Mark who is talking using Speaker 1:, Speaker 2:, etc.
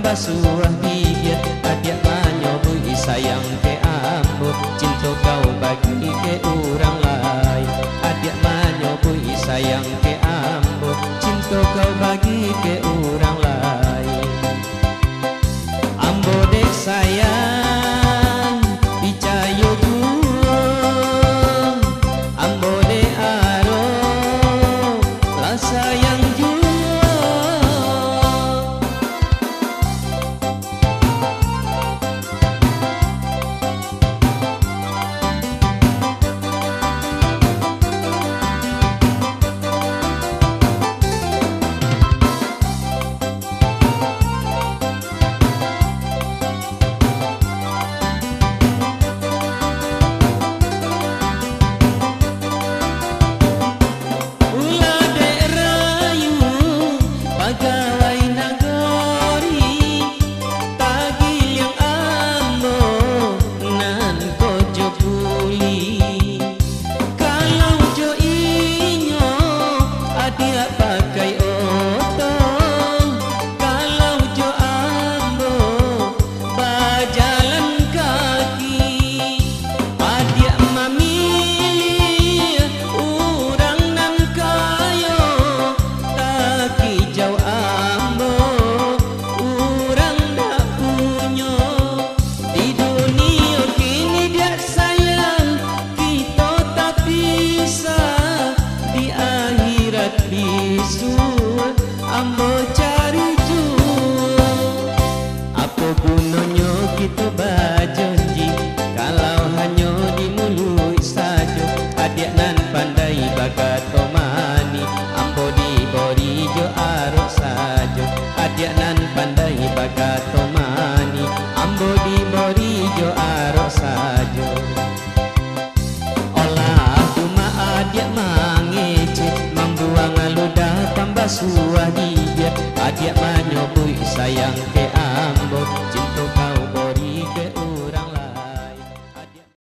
Speaker 1: basuh bibir, adik menyobui sayang ke ambo, cinta kau bagi ke orang lain. Adik menyobui sayang ke ambo, cinta kau bagi ke orang lain. Ambo dek sayang picayo juang, ambo dek aro lah sayang juang. Bisul ambo cari jual, apa gunanya kita berjanji kalau hanya di mulut saja. Adik nan